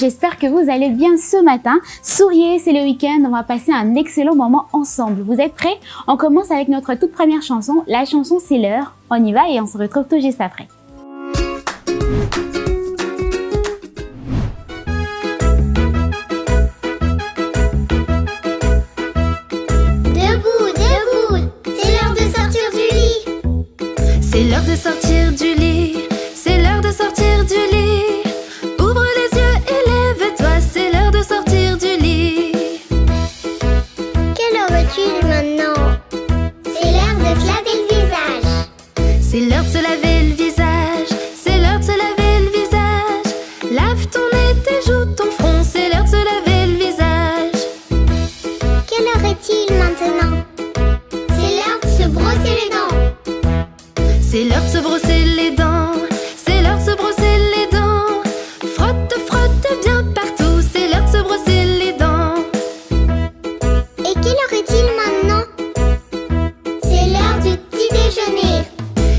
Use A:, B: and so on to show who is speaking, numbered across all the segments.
A: j'espère que vous allez bien ce matin. Souriez, c'est le week-end, on va passer un excellent moment ensemble. Vous êtes prêts? On commence avec notre toute première chanson. La chanson c'est l'heure. On y va et on se retrouve tout juste après.
B: Debout, debout, c'est l'heure de sortir du lit.
C: C'est l'heure de sortir du lit. C'est l'heure de sortir du lit. Ouvre les yeux et lève-toi. C'est l'heure de sortir du lit.
B: Quelle heure est-il maintenant? C'est l'heure de se laver le visage.
C: C'est l'heure de se laver le visage. C'est l'heure de se laver le visage. Lave ton nez, tes joues, ton front. C'est l'heure de se laver le visage.
B: Quelle heure est-il maintenant? C'est l'heure de se brosser les dents.
C: C'est l'heure de se brosser les dents. C'est l'heure de se brosser les dents. Frotte, frotte bien partout. C'est l'heure de se brosser les dents.
B: Et quelle heure est-il maintenant? C'est l'heure du petit déjeuner.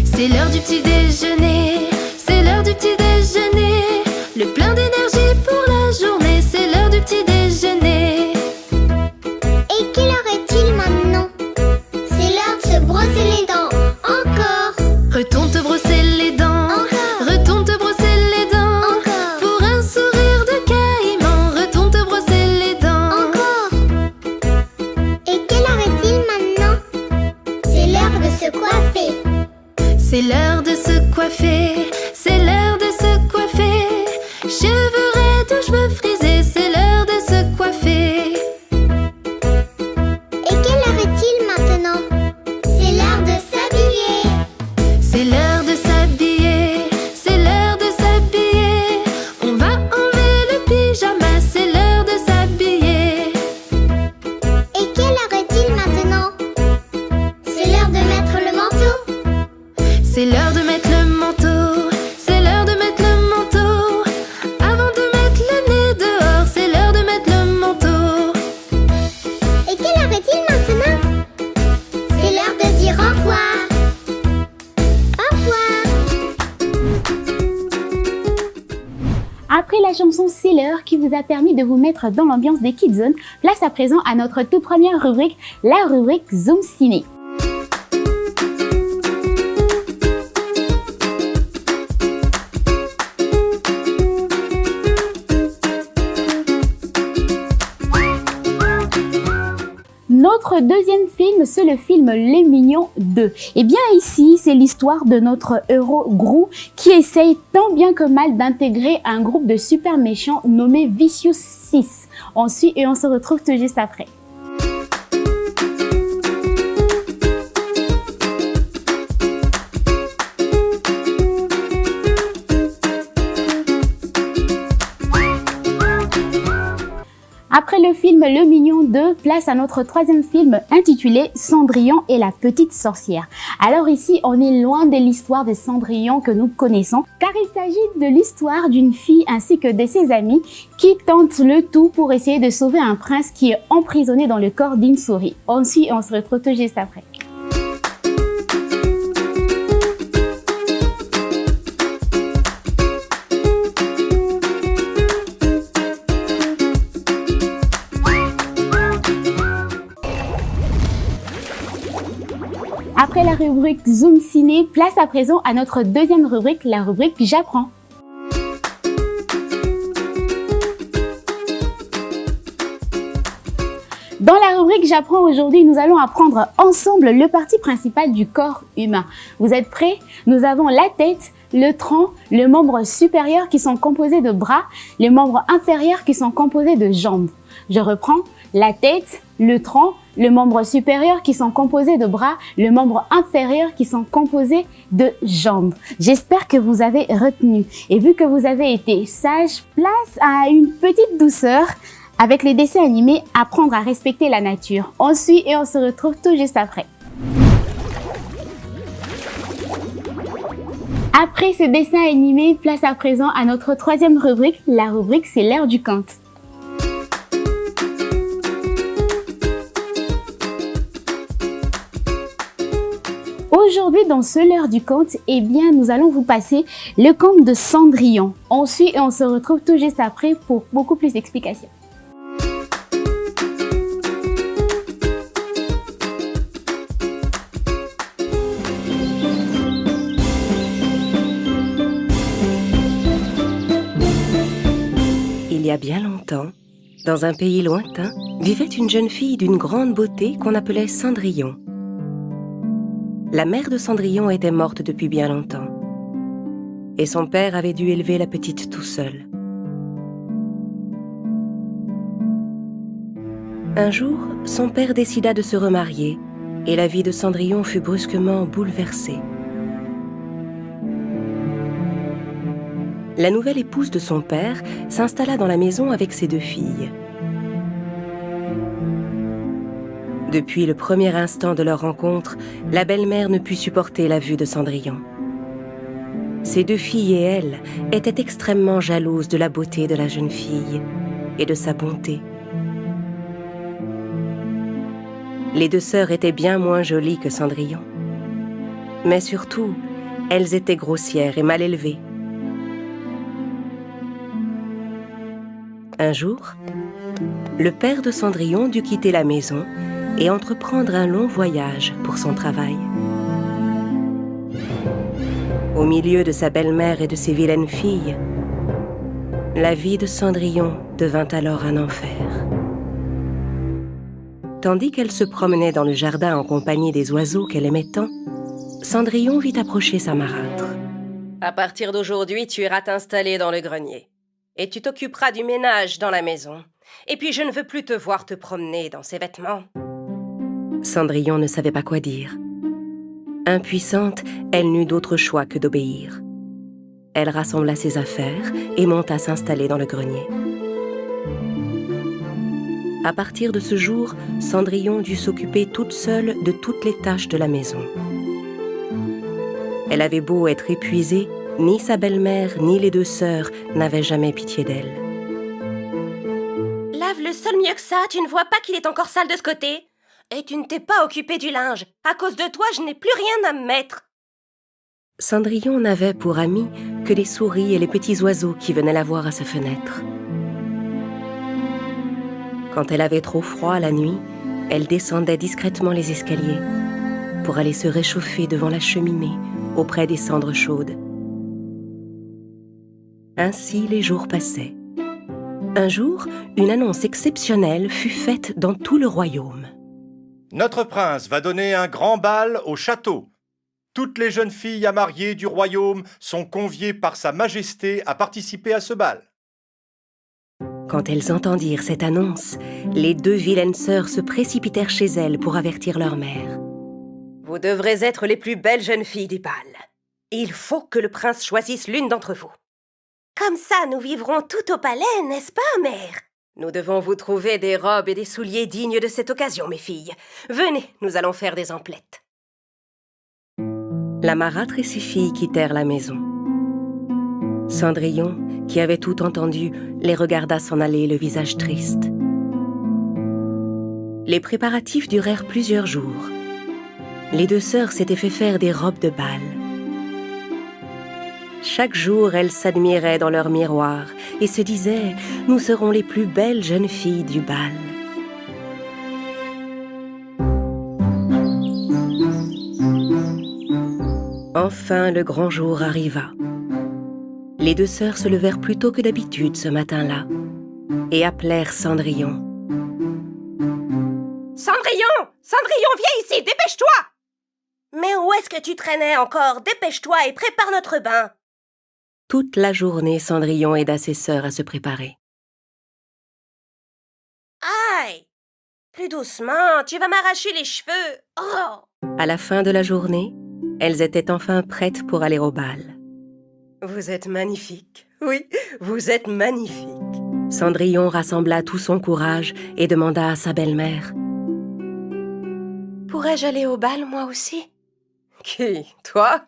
C: C'est l'heure du petit déjeuner. C'est l'heure du petit déjeuner. Le plein d'énergie pour la journée. C'est l'heure du petit déjeuner.
B: Et quelle heure est-il maintenant? C'est l'heure de se brosser les dents. Encore.
C: Retourne te brosser les dents.
B: Encore.
C: Retourne te brosser les dents.
B: Encore.
C: Pour un sourire de caïman. Retourne te brosser les dents.
B: Encore. Et quelle heure est-il maintenant? C'est l'heure de se coiffer.
C: C'est l'heure de se coiffer. C'est l'heure de se coiffer. Cheveux raides ou cheveux frisés. C'est l'heure de se coiffer.
B: Et quelle heure est-il maintenant? C'est l'heure de s'habiller.
C: C'est l'heure de s'habiller. C'est l'heure de s'habiller. On va enlever le pyjama. C'est l'heure de s'habiller.
B: Et quelle heure est-il maintenant? C'est l'heure de mettre le manteau.
C: C'est l'heure de mettre le manteau. C'est l'heure de mettre le manteau. Avant de mettre le nez dehors. C'est l'heure de mettre le manteau.
B: Et quelle heure est-il maintenant? C'est l'heure de dire au revoir. Au revoir.
A: Après la chanson C'est l'heure qui vous a permis de vous mettre dans l'ambiance des Kids Zone, place à présent à notre toute première rubrique, la rubrique Zoom Ciné. Notre deuxième film, c'est le film Les Mignons 2. Et bien ici, c'est l'histoire de notre héros Gru qui essaye tant bien que mal d'intégrer un groupe de super méchants nommé Vicious 6. On suit et on se retrouve tout juste après. Après le film Le Mignon 2, place à notre troisième film intitulé Cendrillon et la petite sorcière. Alors ici, on est loin de l'histoire de Cendrillon que nous connaissons, car il s'agit de l'histoire d'une fille ainsi que de ses amis qui tentent le tout pour essayer de sauver un prince qui est emprisonné dans le corps d'une souris. On suit et on se retrouve tout juste après. Après la rubrique Zoom Ciné, place à présent à notre deuxième rubrique, la rubrique J'apprends. Dans la rubrique J'apprends aujourd'hui, nous allons apprendre ensemble le parti principal du corps humain. Vous êtes prêts? Nous avons la tête, le tronc, le membre supérieur qui sont composés de bras, les membres inférieurs qui sont composés de jambes. Je reprends, la tête, le tronc, le membre supérieur qui sont composés de bras, le membre inférieur qui sont composés de jambes. J'espère que vous avez retenu. Et vu que vous avez été sage, place à une petite douceur avec les dessins animés, apprendre à respecter la nature. On suit et on se retrouve tout juste après. Après ce dessin animé, place à présent à notre troisième rubrique. La rubrique, c'est l'heure du conte. Aujourd'hui, dans ce l'heure du conte, eh bien, nous allons vous passer le conte de Cendrillon. On suit et on se retrouve tout juste après pour beaucoup plus d'explications.
D: Il y a bien longtemps, dans un pays lointain, vivait une jeune fille d'une grande beauté qu'on appelait Cendrillon. La mère de Cendrillon était morte depuis bien longtemps, et son père avait dû élever la petite tout seul. Un jour, son père décida de se remarier, et la vie de Cendrillon fut brusquement bouleversée. La nouvelle épouse de son père s'installa dans la maison avec ses 2 filles. Depuis le premier instant de leur rencontre, la belle-mère ne put supporter la vue de Cendrillon. Ses 2 filles et elle étaient extrêmement jalouses de la beauté de la jeune fille et de sa bonté. Les 2 sœurs étaient bien moins jolies que Cendrillon. Mais surtout, elles étaient grossières et mal élevées. Un jour, le père de Cendrillon dut quitter la maison et entreprendre un long voyage pour son travail. Au milieu de sa belle-mère et de ses vilaines filles, la vie de Cendrillon devint alors un enfer. Tandis qu'elle se promenait dans le jardin en compagnie des oiseaux qu'elle aimait tant, Cendrillon vit approcher sa marâtre. « À partir d'aujourd'hui, tu iras t'installer dans le grenier. Et tu t'occuperas du ménage dans la maison. Et puis je ne veux plus te voir te promener dans ces vêtements. » Cendrillon ne savait pas quoi dire. Impuissante, elle n'eut d'autre choix que d'obéir. Elle rassembla ses affaires et monta s'installer dans le grenier. À partir de ce jour, Cendrillon dut s'occuper toute seule de toutes les tâches de la maison. Elle avait beau être épuisée, ni sa belle-mère, ni les 2 sœurs n'avaient jamais pitié d'elle.
E: « Lave le sol mieux que ça, tu ne vois pas qu'il est encore sale de ce côté? Et tu ne t'es pas occupé du linge. À cause de toi, je n'ai plus rien à me mettre. »
D: Cendrillon n'avait pour amis que les souris et les petits oiseaux qui venaient la voir à sa fenêtre. Quand elle avait trop froid la nuit, elle descendait discrètement les escaliers pour aller se réchauffer devant la cheminée auprès des cendres chaudes. Ainsi les jours passaient. Un jour, une annonce exceptionnelle fut faite dans tout le royaume.
F: Notre prince va donner un grand bal au château. Toutes les jeunes filles à marier du royaume sont conviées par sa majesté à participer à ce bal.
D: Quand elles entendirent cette annonce, les 2 vilaines sœurs se précipitèrent chez elles pour avertir leur mère.
E: « Vous devrez être les plus belles jeunes filles du bal. Il faut que le prince choisisse l'une d'entre vous. Comme ça, nous vivrons tout au palais, n'est-ce pas, mère? Nous devons vous trouver des robes et des souliers dignes de cette occasion, mes filles. Venez, nous allons faire des emplettes. »
D: La marâtre et ses filles quittèrent la maison. Cendrillon, qui avait tout entendu, les regarda s'en aller le visage triste. Les préparatifs durèrent plusieurs jours. Les 2 sœurs s'étaient fait faire des robes de bal. Chaque jour, elles s'admiraient dans leur miroir et se disaient « Nous serons les plus belles jeunes filles du bal. » Enfin, le grand jour arriva. Les 2 sœurs se levèrent plus tôt que d'habitude ce matin-là et appelèrent Cendrillon.
E: « Cendrillon! Cendrillon, viens ici, dépêche-toi! »« Mais où est-ce que tu traînais encore? Dépêche-toi et prépare notre bain. »
D: Toute la journée, Cendrillon aida ses sœurs à se préparer.
E: « Aïe! Plus doucement, tu vas m'arracher les cheveux. Oh !»
D: À la fin de la journée, elles étaient enfin prêtes pour aller au bal.
E: « Vous êtes magnifique. Oui, vous êtes magnifique. »
D: Cendrillon rassembla tout son courage et demanda à sa belle-mère.
E: « Pourrais-je aller au bal, moi aussi? »« Qui, toi? » ?»«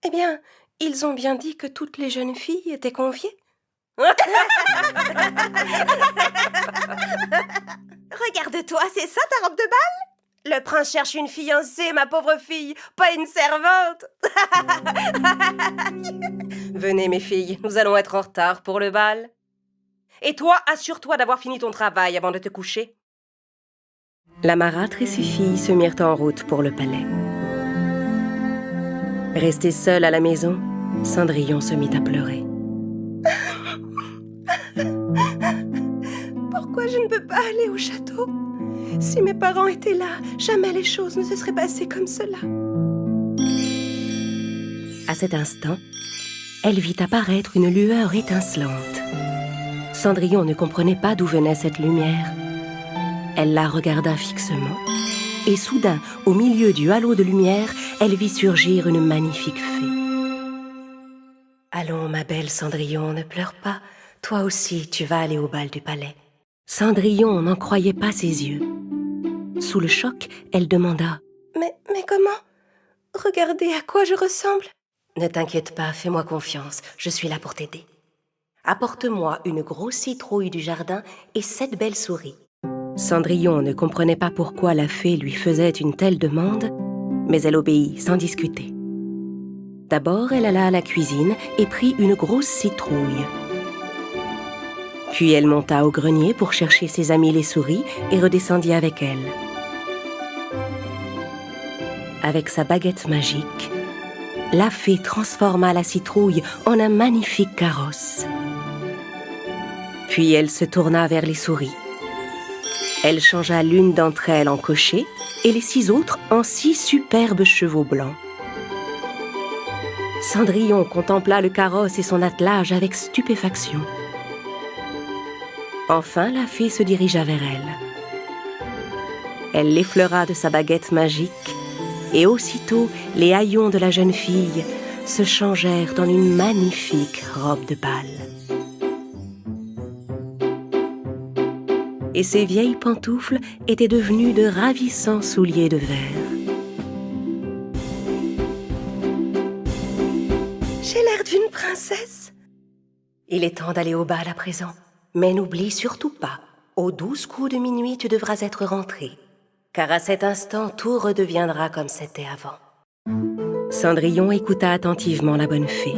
E: Eh bien, ils ont bien dit que toutes les jeunes filles étaient conviées. » Regarde-toi, c'est ça ta robe de bal? Le prince cherche une fiancée, ma pauvre fille, pas une servante. Venez, mes filles, nous allons être en retard pour le bal. Et toi, assure-toi d'avoir fini ton travail avant de te coucher.
D: La marâtre et ses filles se mirent en route pour le palais. Restée seule à la maison, Cendrillon se mit à pleurer.
E: Pourquoi je ne peux pas aller au château? Si mes parents étaient là, jamais les choses ne se seraient passées comme cela.
D: À cet instant, elle vit apparaître une lueur étincelante. Cendrillon ne comprenait pas d'où venait cette lumière. Elle la regarda fixement, et soudain, au milieu du halo de lumière, elle vit surgir une magnifique fée. « Allons, ma belle Cendrillon, ne pleure pas. Toi aussi, tu vas aller au bal du palais. » Cendrillon n'en croyait pas ses yeux. Sous le choc, elle demanda «
E: Mais comment? Regardez à quoi je ressemble. »
D: Ne t'inquiète pas, fais-moi confiance, je suis là pour t'aider. Apporte-moi une grosse citrouille du jardin et 7 belles souris. » Cendrillon ne comprenait pas pourquoi la fée lui faisait une telle demande, mais elle obéit sans discuter. D'abord, elle alla à la cuisine et prit une grosse citrouille. Puis elle monta au grenier pour chercher ses amis les souris et redescendit avec elles. Avec sa baguette magique, la fée transforma la citrouille en un magnifique carrosse. Puis elle se tourna vers les souris. Elle changea l'une d'entre elles en cocher et les 6 autres en 6 superbes chevaux blancs. Cendrillon contempla le carrosse et son attelage avec stupéfaction. Enfin, la fée se dirigea vers elle. Elle l'effleura de sa baguette magique et aussitôt, les haillons de la jeune fille se changèrent en une magnifique robe de bal. Et ses vieilles pantoufles étaient devenues de ravissants souliers de verre.
E: J'ai l'air d'une princesse.
D: Il est temps d'aller au bal à présent. Mais n'oublie surtout pas, aux 12 coups de minuit, tu devras être rentrée. Car à cet instant, tout redeviendra comme c'était avant. Cendrillon écouta attentivement la bonne fée.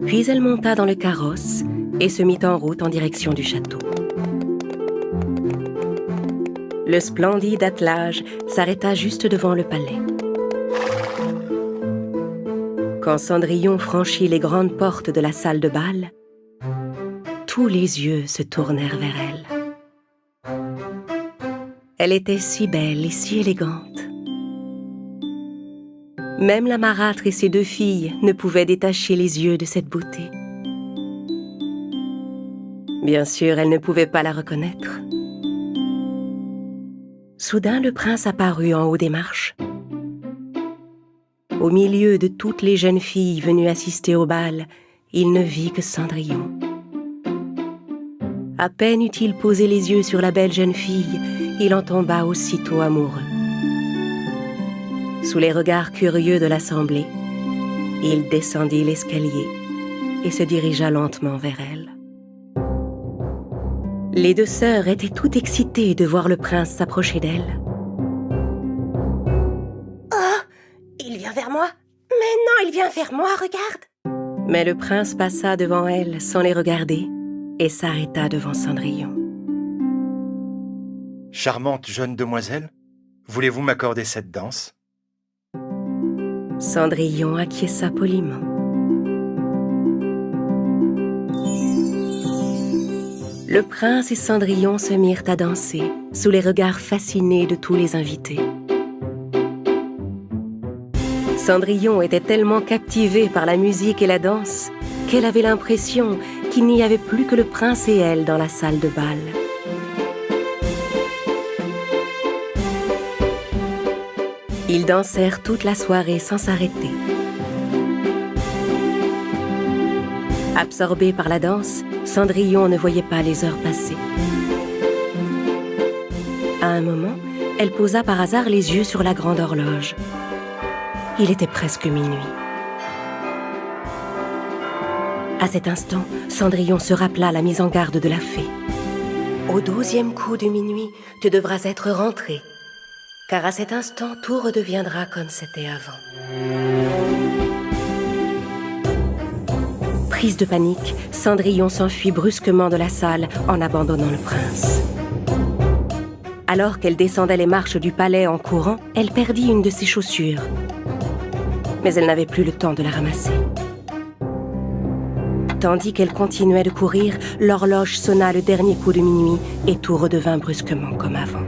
D: Puis elle monta dans le carrosse et se mit en route en direction du château. Le splendide attelage s'arrêta juste devant le palais. Quand Cendrillon franchit les grandes portes de la salle de bal, tous les yeux se tournèrent vers elle. Elle était si belle et si élégante. Même la marâtre et ses 2 filles ne pouvaient détacher les yeux de cette beauté. Bien sûr, elles ne pouvaient pas la reconnaître. Soudain, le prince apparut en haut des marches. Au milieu de toutes les jeunes filles venues assister au bal, il ne vit que Cendrillon. À peine eut-il posé les yeux sur la belle jeune fille, il en tomba aussitôt amoureux. Sous les regards curieux de l'assemblée, il descendit l'escalier et se dirigea lentement vers elle. Les 2 sœurs étaient toutes excitées de voir le prince s'approcher d'elles.
E: Oh, il vient vers moi. Mais non, il vient vers moi, regarde.
D: Mais le prince passa devant elles sans les regarder et s'arrêta devant Cendrillon.
F: « Charmante jeune demoiselle, voulez-vous m'accorder cette danse ?»
D: Cendrillon acquiesça poliment. Le prince et Cendrillon se mirent à danser sous les regards fascinés de tous les invités. Cendrillon était tellement captivée par la musique et la danse qu'elle avait l'impression qu'il n'y avait plus que le prince et elle dans la salle de bal. Ils dansèrent toute la soirée sans s'arrêter. Absorbée par la danse, Cendrillon ne voyait pas les heures passer. À un moment, elle posa par hasard les yeux sur la grande horloge. Il était presque minuit. À cet instant, Cendrillon se rappela la mise en garde de la fée. « Au 12e coup de minuit, tu devras être rentrée. car à cet instant, tout redeviendra comme c'était avant. Prise de panique, Cendrillon s'enfuit brusquement de la salle en abandonnant le prince. Alors qu'elle descendait les marches du palais en courant, elle perdit une de ses chaussures. Mais elle n'avait plus le temps de la ramasser. Tandis qu'elle continuait de courir, l'horloge sonna le dernier coup de minuit et tout redevint brusquement comme avant.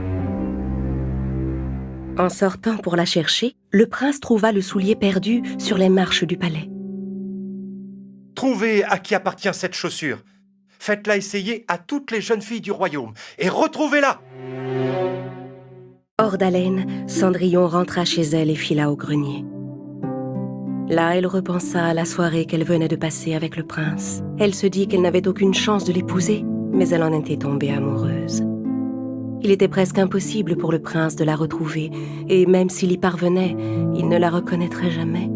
D: En sortant pour la chercher, le prince trouva le soulier perdu sur les marches du palais.
F: Trouvez à qui appartient cette chaussure. Faites-la essayer à toutes les jeunes filles du royaume et retrouvez-la.
D: Hors d'haleine, Cendrillon rentra chez elle et fila au grenier. Là, elle repensa à la soirée qu'elle venait de passer avec le prince. Elle se dit qu'elle n'avait aucune chance de l'épouser, mais elle en était tombée amoureuse. Il était presque impossible pour le prince de la retrouver, et même s'il y parvenait, il ne la reconnaîtrait jamais.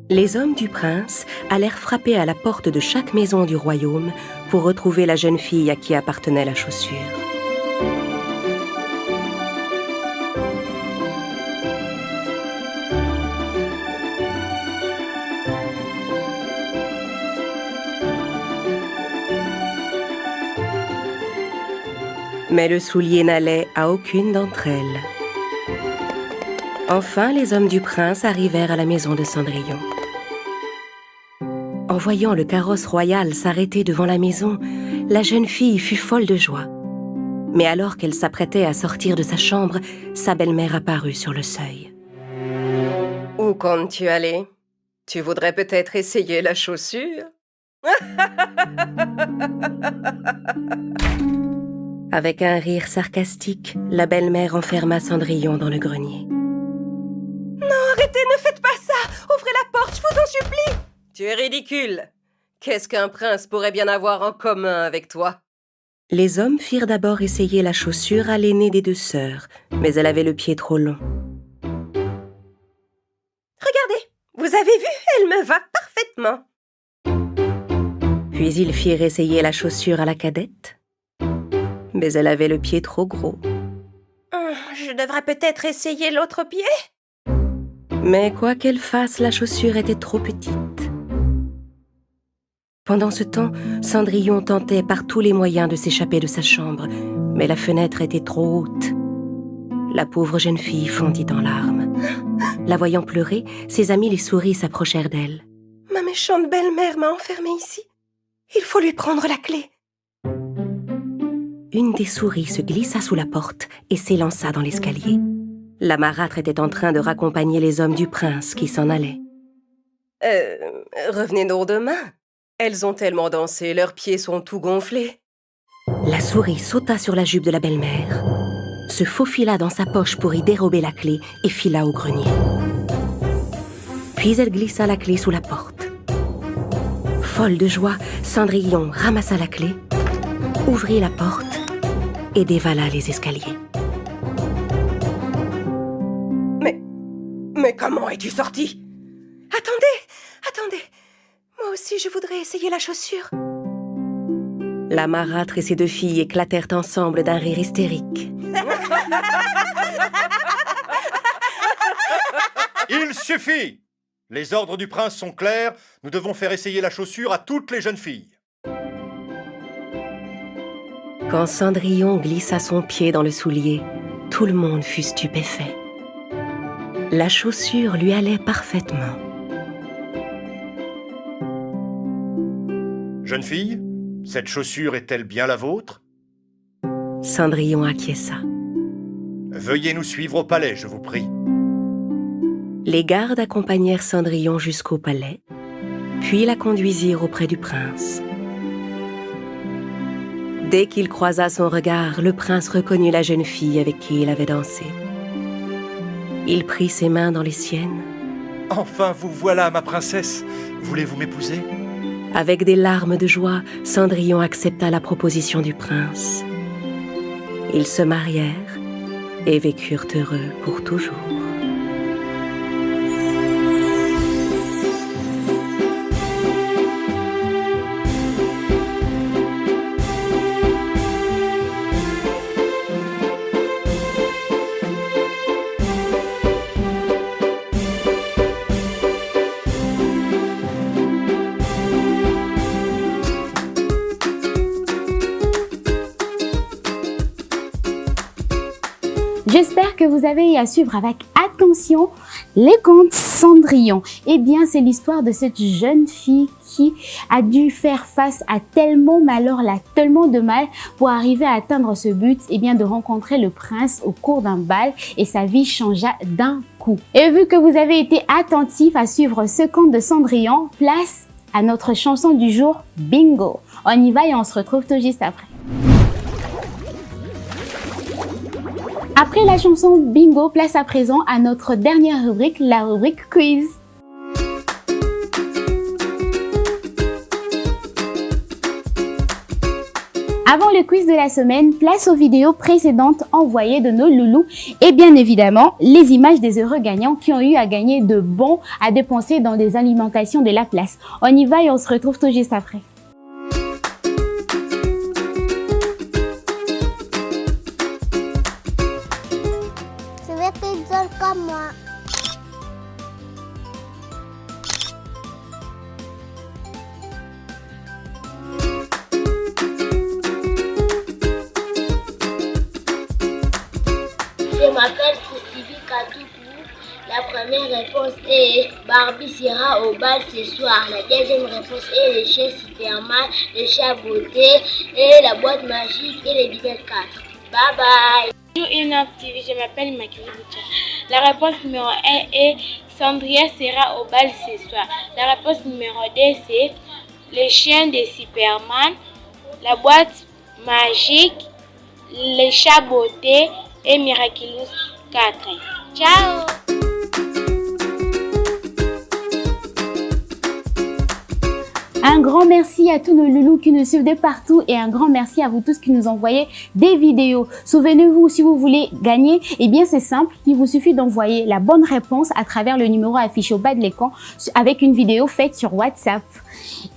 D: Les hommes du prince allèrent frapper à la porte de chaque maison du royaume pour retrouver la jeune fille à qui appartenait la chaussure. Mais le soulier n'allait à aucune d'entre elles. Enfin, les hommes du prince arrivèrent à la maison de Cendrillon. En voyant le carrosse royal s'arrêter devant la maison, la jeune fille fut folle de joie. Mais alors qu'elle s'apprêtait à sortir de sa chambre, sa belle-mère apparut sur le seuil.
E: « Où comptes-tu aller? Tu voudrais peut-être essayer la chaussure ?»
D: Avec un rire sarcastique, la belle-mère enferma Cendrillon dans le grenier.
E: « Non, arrêtez, ne faites pas ça! Ouvrez la porte, je vous en supplie! Tu es ridicule! Qu'est-ce qu'un prince pourrait bien avoir en commun avec toi? »
D: Les hommes firent d'abord essayer la chaussure à l'aînée des deux sœurs, mais elle avait le pied trop long.
E: « Regardez, vous avez vu, elle me va parfaitement! »
D: Puis ils firent essayer la chaussure à la cadette, mais elle avait le pied trop gros.
E: Je devrais peut-être essayer l'autre pied?
D: Mais quoi qu'elle fasse, la chaussure était trop petite. Pendant ce temps, Cendrillon tentait par tous les moyens de s'échapper de sa chambre, mais la fenêtre était trop haute. La pauvre jeune fille fondit en larmes. La voyant pleurer, ses amis les souris s'approchèrent d'elle.
E: « Ma méchante belle-mère m'a enfermée ici. Il faut lui prendre la clé. »
D: Une des souris se glissa sous la porte et s'élança dans l'escalier. La marâtre était en train de raccompagner les hommes du prince qui s'en allaient.
E: Revenez donc demain. Elles ont tellement dansé, leurs pieds sont tout gonflés.
D: La souris sauta sur la jupe de la belle-mère, se faufila dans sa poche pour y dérober la clé et fila au grenier. Puis elle glissa la clé sous la porte. Folle de joie, Cendrillon ramassa la clé, ouvrit la porte et dévala les escaliers.
E: Mais comment es-tu sortie? Attendez. Moi aussi, je voudrais essayer la chaussure.
D: La marâtre et ses deux filles éclatèrent ensemble d'un rire hystérique.
F: Il suffit! Les ordres du prince sont clairs, nous devons faire essayer la chaussure à toutes les jeunes filles.
D: Quand Cendrillon glissa son pied dans le soulier, tout le monde fut stupéfait. La chaussure lui allait parfaitement.
F: Jeune fille, cette chaussure est-elle bien la vôtre?
D: Cendrillon acquiesça.
F: Veuillez nous suivre au palais, je vous prie.
D: Les gardes accompagnèrent Cendrillon jusqu'au palais, puis la conduisirent auprès du prince. Dès qu'il croisa son regard, le prince reconnut la jeune fille avec qui il avait dansé. Il prit ses mains dans les siennes.
F: « Enfin, vous voilà, ma princesse. Voulez-vous m'épouser ?»
D: Avec des larmes de joie, Cendrillon accepta la proposition du prince. Ils se marièrent et vécurent heureux pour toujours.
A: J'espère que vous avez eu à suivre avec attention les contes Cendrillon. Eh bien, c'est l'histoire de cette jeune fille qui a dû faire face à tellement malheur, tellement de mal pour arriver à atteindre ce but, eh bien, de rencontrer le prince au cours d'un bal et sa vie changea d'un coup. Et vu que vous avez été attentifs à suivre ce conte de Cendrillon, place à notre chanson du jour, Bingo. On y va et on se retrouve tout juste après. Après la chanson Bingo, place à présent à notre dernière rubrique, la rubrique Quiz. Avant le quiz de la semaine, place aux vidéos précédentes envoyées de nos loulous et bien évidemment les images des heureux gagnants qui ont eu à gagner de bons à dépenser dans des alimentations de la place. On y va et on se retrouve tout juste après.
B: Je vais pizza comme moi.
G: Je m'appelle Sylvie Katoukou. La première réponse est Barbie sera au bal ce soir. La deuxième réponse est le chat Superman, le chat beauté et la boîte magique et les bibelots 4. Bye bye.
H: Bonjour Innov TV, je m'appelle Makili Boucha. La réponse numéro 1 est Cendrillon sera au bal ce soir. La réponse numéro 2 c'est le chien de Superman, la boîte magique, les chats beauté et Miraculous 4. Ciao!
A: Un grand merci à tous nos loulous qui nous suivent de partout et un grand merci à vous tous qui nous envoyez des vidéos. Souvenez-vous, si vous voulez gagner, eh bien c'est simple, il vous suffit d'envoyer la bonne réponse à travers le numéro affiché au bas de l'écran avec une vidéo faite sur WhatsApp.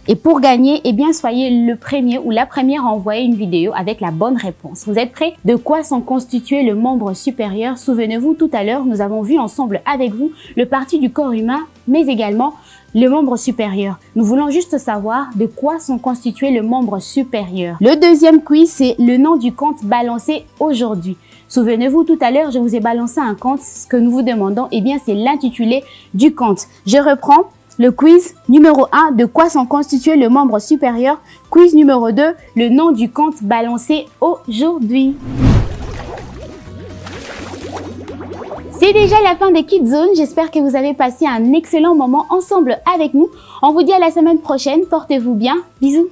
A: Et pour gagner, eh bien soyez le premier ou la première à envoyer une vidéo avec la bonne réponse. Vous êtes prêts? De quoi sont constitués le membre supérieur? Souvenez-vous, tout à l'heure, nous avons vu ensemble avec vous le parti du corps humain, mais également le membre supérieur. Nous voulons juste savoir de quoi sont constitués le membre supérieur. Le deuxième quiz, c'est le nom du conte balancé aujourd'hui. Souvenez-vous, tout à l'heure, je vous ai balancé un conte. Ce que nous vous demandons, eh bien, c'est l'intitulé du conte. Je reprends. Le quiz numéro 1, de quoi sont constitués le membre supérieur. Quiz numéro 2, le nom du conte balancé aujourd'hui. C'est déjà la fin des Kids Zone. J'espère que vous avez passé un excellent moment ensemble avec nous. On vous dit à la semaine prochaine. Portez-vous bien. Bisous.